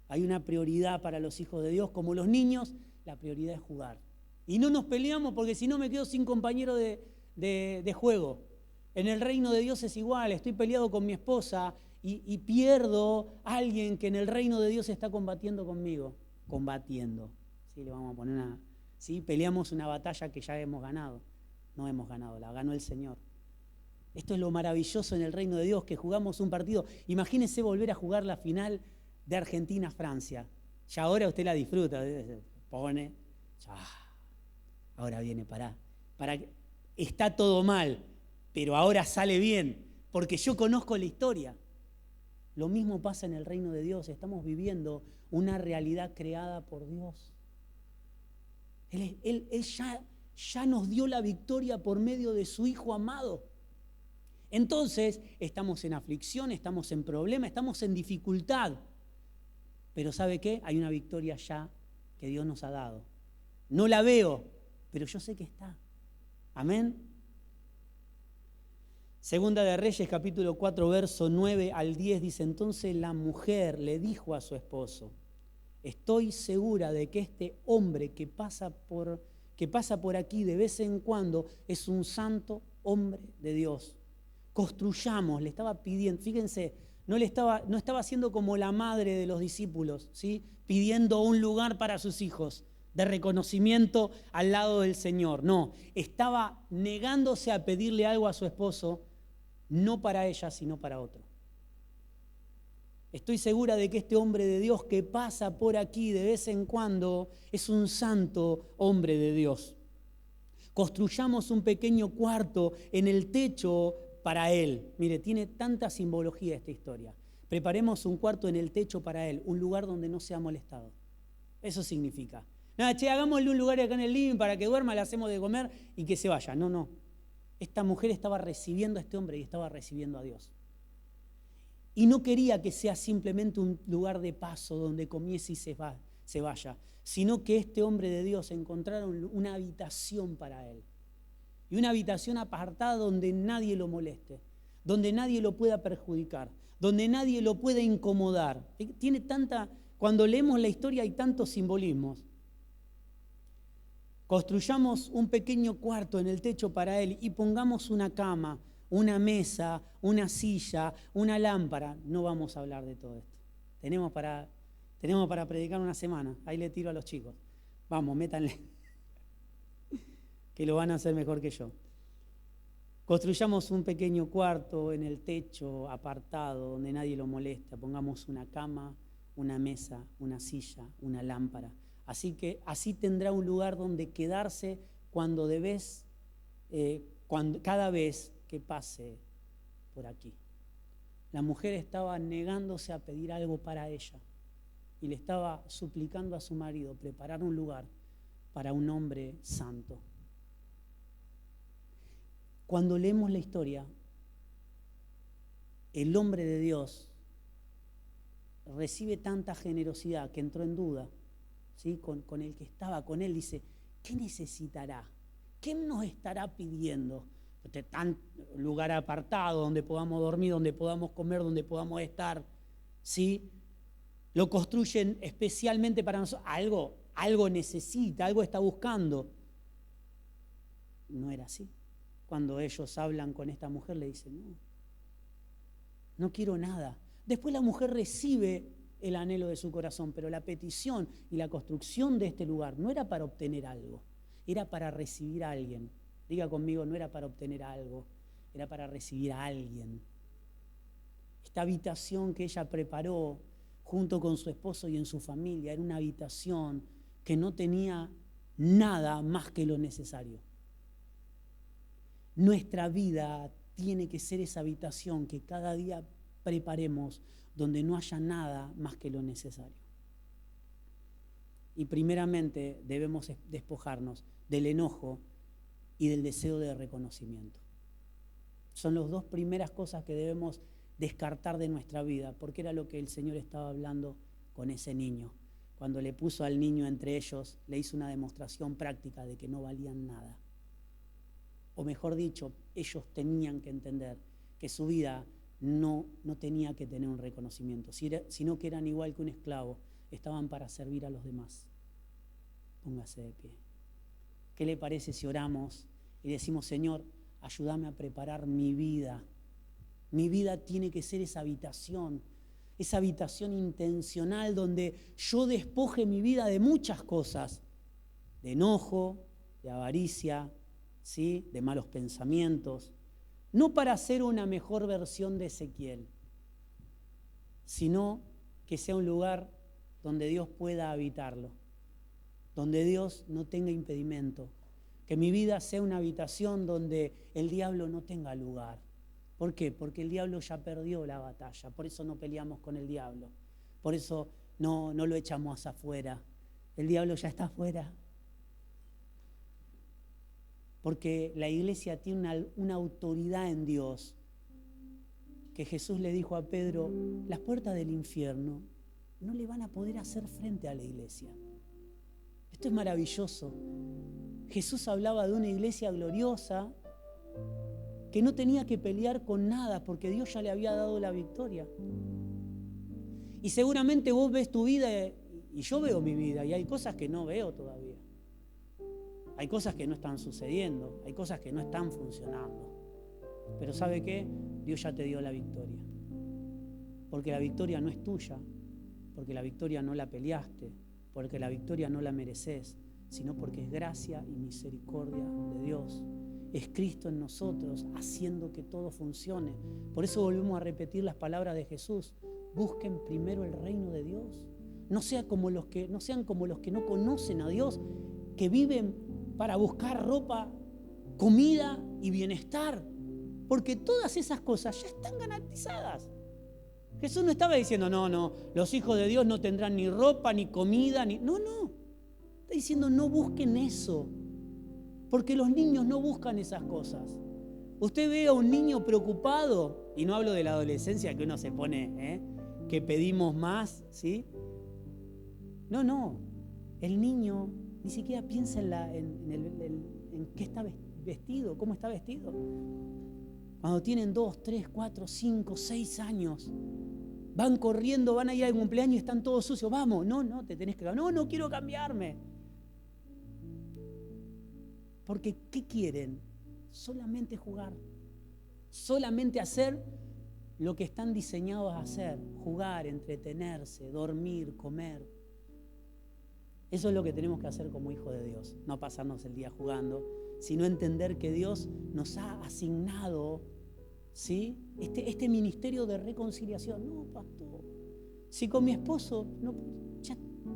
Hay una prioridad para los hijos de Dios, como los niños, la prioridad es jugar. Y no nos peleamos porque si no me quedo sin compañero de juego. En el reino de Dios es igual, estoy peleado con mi esposa y pierdo a alguien que en el reino de Dios está combatiendo conmigo. Combatiendo. Sí, le vamos a poner una... Sí, peleamos una batalla que ya hemos ganado. No hemos ganado, la ganó el Señor. Esto es lo maravilloso en el reino de Dios, que jugamos un partido. Imagínese volver a jugar la final de Argentina-Francia. Ya ahora usted la disfruta, pone, ya, ahora viene, pará. Está todo mal, pero ahora sale bien, porque yo conozco la historia. Lo mismo pasa en el reino de Dios, estamos viviendo una realidad creada por Dios. Él ya nos dio la victoria por medio de su Hijo amado. Entonces, estamos en aflicción, estamos en problema, estamos en dificultad. Pero ¿sabe qué? Hay una victoria ya que Dios nos ha dado. No la veo, pero yo sé que está. Amén. Segunda de Reyes, capítulo 4, verso 9 al 10, dice: entonces la mujer le dijo a su esposo: estoy segura de que este hombre que pasa por aquí de vez en cuando es un santo hombre de Dios. Construyamos, le estaba pidiendo, fíjense, no estaba haciendo como la madre de los discípulos, ¿sí? Pidiendo un lugar para sus hijos de reconocimiento al lado del Señor. No, estaba negándose a pedirle algo a su esposo, no para ella, sino para otro. Estoy segura de que este hombre de Dios que pasa por aquí de vez en cuando es un santo hombre de Dios. Construyamos un pequeño cuarto en el techo para él. Mire, tiene tanta simbología esta historia. Preparemos un cuarto en el techo para él, un lugar donde no sea molestado. Eso significa. Nada, hagámosle un lugar acá en el living para que duerma, le hacemos de comer y que se vaya. No. Esta mujer estaba recibiendo a este hombre y estaba recibiendo a Dios. Y no quería que sea simplemente un lugar de paso donde comiese y se vaya, sino que este hombre de Dios encontrara una habitación para él. Y una habitación apartada donde nadie lo moleste, donde nadie lo pueda perjudicar, donde nadie lo pueda incomodar. Cuando leemos la historia hay tantos simbolismos. Construyamos un pequeño cuarto en el techo para él y pongamos una cama, una mesa, una silla, una lámpara. No vamos a hablar de todo esto. Tenemos para predicar una semana. Ahí le tiro a los chicos. Vamos, métanle. Que lo van a hacer mejor que yo. Construyamos un pequeño cuarto en el techo apartado donde nadie lo molesta. Pongamos una cama, una mesa, una silla, una lámpara. Así tendrá un lugar donde quedarse cada vez que pase por aquí. La mujer estaba negándose a pedir algo para ella y le estaba suplicando a su marido preparar un lugar para un hombre santo. Cuando leemos la historia, el hombre de Dios recibe tanta generosidad que entró en duda, ¿sí? Con el que estaba con él, dice: ¿qué necesitará? ¿Qué nos estará pidiendo? Tan lugar apartado donde podamos dormir, donde podamos comer, donde podamos estar, ¿sí? Lo construyen especialmente para nosotros. Algo necesita, algo está buscando. No era así. Cuando ellos hablan con esta mujer, le dicen: no, no quiero nada. Después la mujer recibe el anhelo de su corazón, pero la petición y la construcción de este lugar no era para obtener algo, era para recibir a alguien. Diga conmigo, no era para obtener algo, era para recibir a alguien. Esta habitación que ella preparó junto con su esposo y en su familia era una habitación que no tenía nada más que lo necesario. Nuestra vida tiene que ser esa habitación que cada día preparemos donde no haya nada más que lo necesario. Y primeramente debemos despojarnos del enojo y del deseo de reconocimiento. Son las dos primeras cosas que debemos descartar de nuestra vida, porque era lo que el Señor estaba hablando con ese niño. Cuando le puso al niño entre ellos, le hizo una demostración práctica de que no valían nada. O mejor dicho, ellos tenían que entender que su vida no tenía que tener un reconocimiento, sino que eran igual que un esclavo, estaban para servir a los demás. Póngase de pie. ¿Qué le parece si oramos y decimos, Señor, ayúdame a preparar mi vida? Mi vida tiene que ser esa habitación intencional donde yo despoje mi vida de muchas cosas, de enojo, de avaricia, ¿sí? De malos pensamientos, no para ser una mejor versión de Ezequiel, sino que sea un lugar donde Dios pueda habitarlo, donde Dios no tenga impedimento, que mi vida sea una habitación donde el diablo no tenga lugar. ¿Por qué? Porque el diablo ya perdió la batalla, por eso no peleamos con el diablo, por eso no lo echamos afuera, el diablo ya está afuera. Porque la iglesia tiene una autoridad en Dios, que Jesús le dijo a Pedro, las puertas del infierno no le van a poder hacer frente a la iglesia. Esto es maravilloso. Jesús hablaba de una iglesia gloriosa que no tenía que pelear con nada porque Dios ya le había dado la victoria. Y seguramente vos ves tu vida y yo veo mi vida y hay cosas que no veo todavía. Hay cosas que no están sucediendo, hay cosas que no están funcionando. Pero ¿sabe qué? Dios ya te dio la victoria. Porque la victoria no es tuya, porque la victoria no la peleaste, porque la victoria no la mereces, sino porque es gracia y misericordia de Dios. Es Cristo en nosotros haciendo que todo funcione. Por eso volvemos a repetir las palabras de Jesús. Busquen primero el reino de Dios. No sean como los que no conocen a Dios, que viven para buscar ropa, comida y bienestar. Porque todas esas cosas ya están garantizadas. Jesús no estaba diciendo, no, los hijos de Dios no tendrán ni ropa, ni comida, ni... No. Está diciendo, no busquen eso. Porque los niños no buscan esas cosas. Usted ve a un niño preocupado, y no hablo de la adolescencia que uno se pone, que pedimos más, ¿sí? No. El niño ni siquiera piensa en qué está vestido, cómo está vestido. Cuando tienen 2, 3, 4, 5, 6 años, van corriendo, van a ir al cumpleaños y están todos sucios. Vamos, no, te tenés que cambiar. No quiero cambiarme. Porque, ¿qué quieren? Solamente jugar. Solamente hacer lo que están diseñados a hacer. Jugar, entretenerse, dormir, comer. Eso es lo que tenemos que hacer como hijos de Dios. No pasarnos el día jugando, sino entender que Dios nos ha asignado, ¿sí? este ministerio de reconciliación. No, pastor, si con mi esposo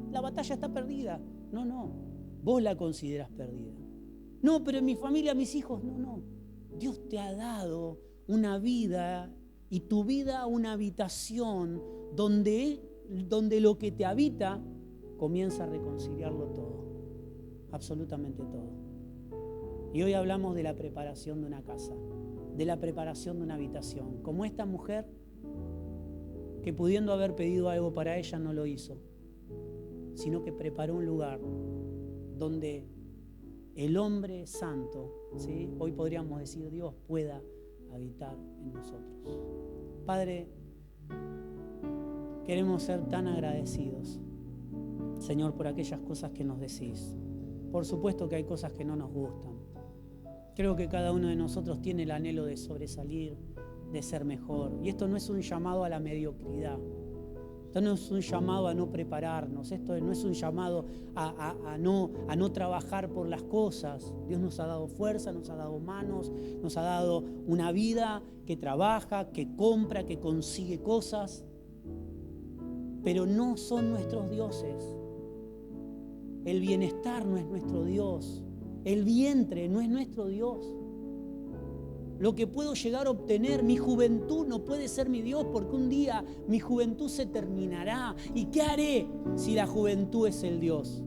la batalla está perdida. No, vos la considerás perdida. No, pero en mi familia, mis hijos, no. Dios te ha dado una vida y tu vida una habitación donde lo que te habita comienza a reconciliarlo todo, absolutamente todo. Y hoy hablamos de la preparación de una casa, de la preparación de una habitación, como esta mujer que pudiendo haber pedido algo para ella no lo hizo, sino que preparó un lugar donde el hombre santo, ¿sí? Hoy podríamos decir Dios, pueda habitar en nosotros. Padre, queremos ser tan agradecidos, Señor, por aquellas cosas que nos decís. Por supuesto que hay cosas que no nos gustan. Creo que cada uno de nosotros tiene el anhelo de sobresalir, de ser mejor. Y esto no es un llamado a la mediocridad. Esto no es un llamado a no prepararnos. Esto no es un llamado a no trabajar por las cosas. Dios nos ha dado fuerza, nos ha dado manos, nos ha dado una vida que trabaja, que compra, que consigue cosas. Pero no son nuestros dioses. El bienestar no es nuestro Dios. El vientre no es nuestro Dios. Lo que puedo llegar a obtener, mi juventud no puede ser mi Dios, porque un día mi juventud se terminará. ¿Y qué haré si la juventud es el Dios?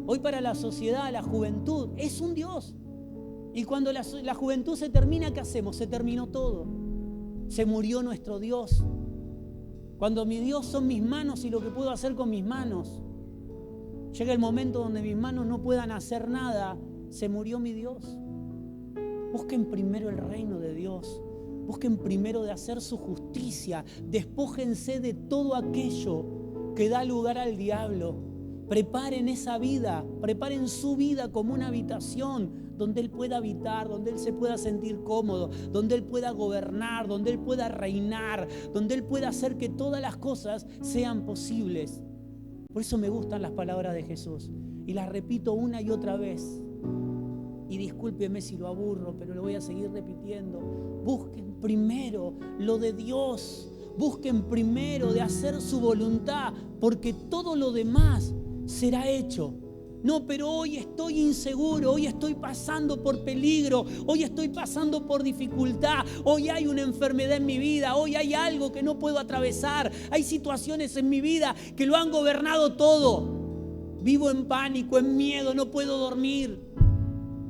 Hoy para la sociedad la juventud es un Dios. Y cuando la juventud se termina, ¿qué hacemos? Se terminó todo. Se murió nuestro Dios. Cuando mi Dios son mis manos y lo que puedo hacer con mis manos. Llega el momento donde mis manos no puedan hacer nada. Se murió mi Dios. Busquen primero el reino de Dios. Busquen primero de hacer su justicia. Despójense de todo aquello que da lugar al diablo. Preparen esa vida, preparen su vida como una habitación donde Él pueda habitar, donde Él se pueda sentir cómodo, donde Él pueda gobernar, donde Él pueda reinar, donde Él pueda hacer que todas las cosas sean posibles. Por eso me gustan las palabras de Jesús y las repito una y otra vez. Y discúlpeme si lo aburro, pero lo voy a seguir repitiendo. Busquen primero lo de Dios. Busquen primero de hacer su voluntad, porque todo lo demás será hecho. No, pero hoy estoy inseguro, hoy estoy pasando por peligro, hoy estoy pasando por dificultad, hoy hay una enfermedad en mi vida, hoy hay algo que no puedo atravesar, hay situaciones en mi vida que lo han gobernado todo. Vivo en pánico, en miedo, no puedo dormir.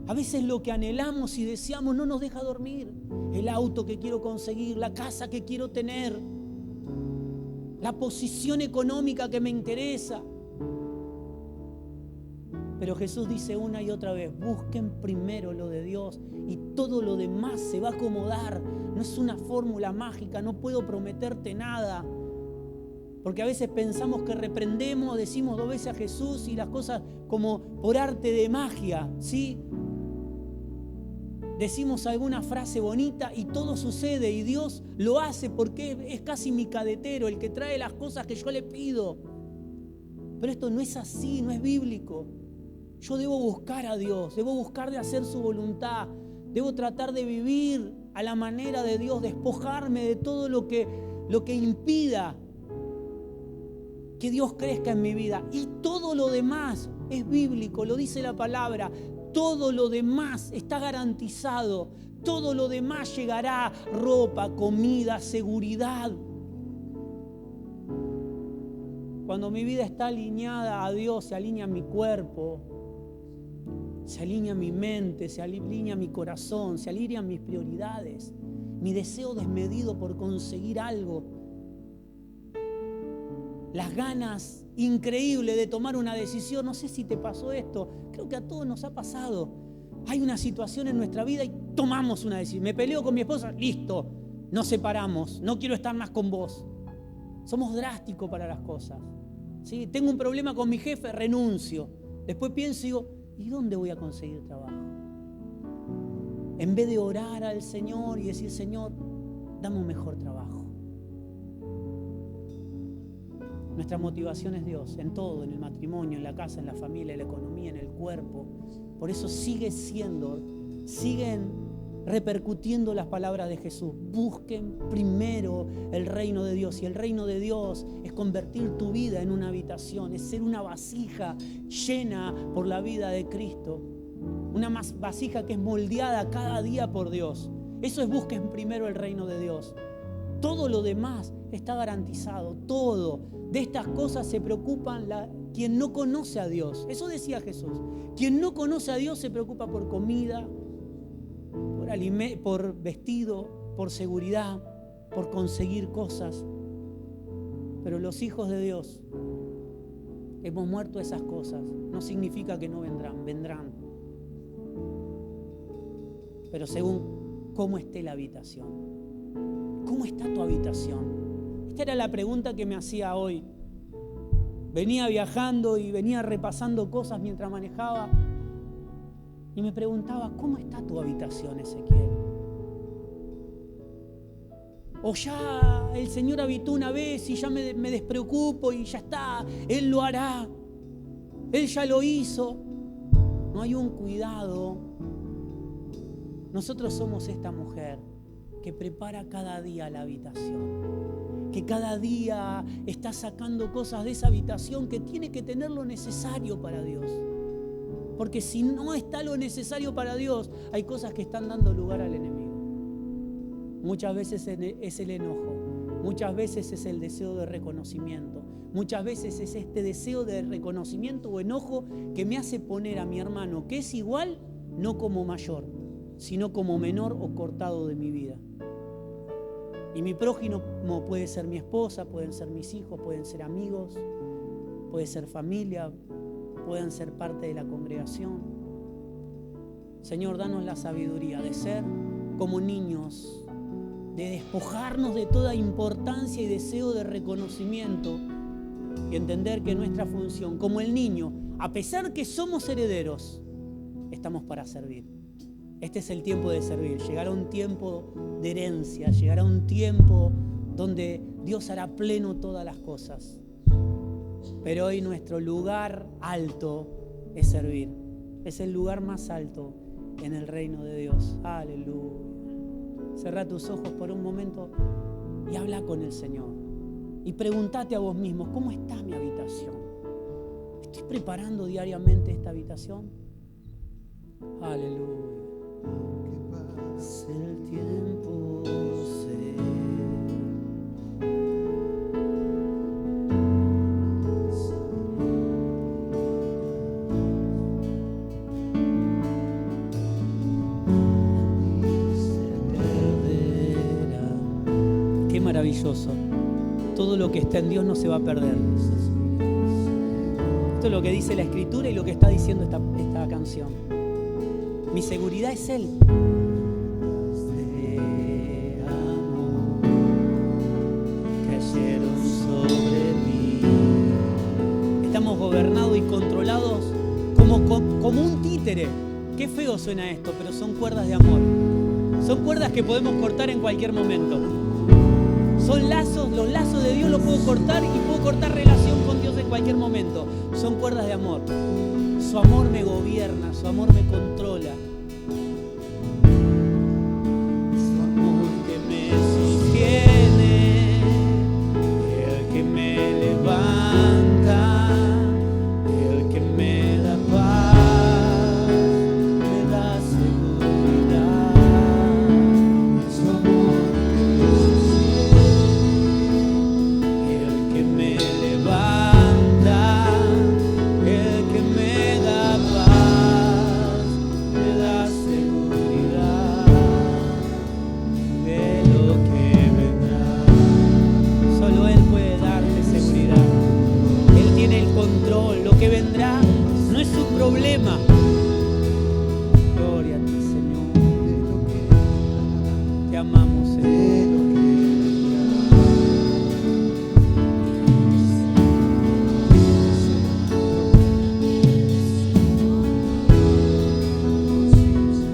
A veces lo que anhelamos y deseamos no nos deja dormir. El auto que quiero conseguir, la casa que quiero tener, la posición económica que me interesa. Pero Jesús dice una y otra vez, busquen primero lo de Dios y todo lo demás se va a acomodar. No es una fórmula mágica, no puedo prometerte nada. Porque a veces pensamos que reprendemos, decimos 2 veces a Jesús y las cosas como por arte de magia, ¿sí? Decimos alguna frase bonita y todo sucede y Dios lo hace porque es casi mi cadetero, el que trae las cosas que yo le pido. Pero esto no es así, no es bíblico. Yo debo buscar a Dios, debo buscar de hacer su voluntad, debo tratar de vivir a la manera de Dios, despojarme de todo lo que impida que Dios crezca en mi vida. Y todo lo demás es bíblico, lo dice la palabra. Todo lo demás está garantizado. Todo lo demás llegará: ropa, comida, seguridad. Cuando mi vida está alineada a Dios, se alinea mi cuerpo, se alinea mi mente, se alinea mi corazón, se alinean mis prioridades, mi deseo desmedido por conseguir algo, las ganas increíbles de tomar una decisión. No sé si te pasó esto, creo que a todos nos ha pasado. Hay una situación en nuestra vida y tomamos una decisión. Me peleo con mi esposa, listo, nos separamos, no quiero estar más con vos. Somos drásticos para las cosas, ¿sí? Tengo un problema con mi jefe, renuncio. Después pienso y digo, ¿y dónde voy a conseguir trabajo? En vez de orar al Señor y decir, Señor, dame un mejor trabajo. Nuestra motivación es Dios, en todo, en el matrimonio, en la casa, en la familia, en la economía, en el cuerpo. Por eso siguen repercutiendo las palabras de Jesús. Busquen primero el reino de Dios. Y el reino de Dios es convertir tu vida en una habitación, es ser una vasija llena por la vida de Cristo. Una vasija que es moldeada cada día por Dios. Eso es busquen primero el reino de Dios. Todo lo demás está garantizado, todo. De estas cosas se preocupan quien no conoce a Dios. Eso decía Jesús. Quien no conoce a Dios se preocupa por comida, por vestido, por seguridad, por conseguir cosas. Pero los hijos de Dios hemos muerto a esas cosas. No significa que no vendrán. Pero según cómo esté la habitación. ¿Cómo está tu habitación? Esta era la pregunta que me hacía hoy. Venía viajando y venía repasando cosas mientras manejaba y me preguntaba, ¿cómo está tu habitación, Ezequiel? O ya el Señor habitó una vez y ya me despreocupo y ya está, Él lo hará, Él ya lo hizo. No hay un cuidado. Nosotros somos esta mujer que prepara cada día la habitación, que cada día está sacando cosas de esa habitación que tiene que tener lo necesario para Dios. Porque si no está lo necesario para Dios, hay cosas que están dando lugar al enemigo. Muchas veces es el enojo, muchas veces es el deseo de reconocimiento, muchas veces es este deseo de reconocimiento o enojo que me hace poner a mi hermano, que es igual, no como mayor, sino como menor o cortado de mi vida. Y mi prójimo puede ser mi esposa, pueden ser mis hijos, pueden ser amigos, puede ser familia, pueden ser parte de la congregación. Señor, danos la sabiduría de ser como niños, de despojarnos de toda importancia y deseo de reconocimiento y entender que nuestra función, como el niño, a pesar que somos herederos, estamos para servir. Este es el tiempo de servir. Llegará un tiempo de herencia, llegará un tiempo donde Dios hará pleno todas las cosas. Pero hoy nuestro lugar alto es servir. Es el lugar más alto en el reino de Dios. Aleluya. Cerrá tus ojos por un momento y habla con el Señor. Y pregúntate a vos mismo, ¿cómo está mi habitación? ¿Estoy preparando diariamente esta habitación? Aleluya. Aunque pase el tiempo, sé. Qué maravilloso. Todo lo que está en Dios no se va a perder. Esto es lo que dice la Escritura y lo que está diciendo esta canción. Mi seguridad es Él. De amor cayeron sobre mí. Estamos gobernados y controlados como un títere. Qué feo suena esto, pero son cuerdas de amor. Son cuerdas que podemos cortar en cualquier momento. Son lazos, los lazos de Dios los puedo cortar y puedo cortar relación con Dios en cualquier momento. Son cuerdas de amor. Su amor me gobierna, su amor me controla.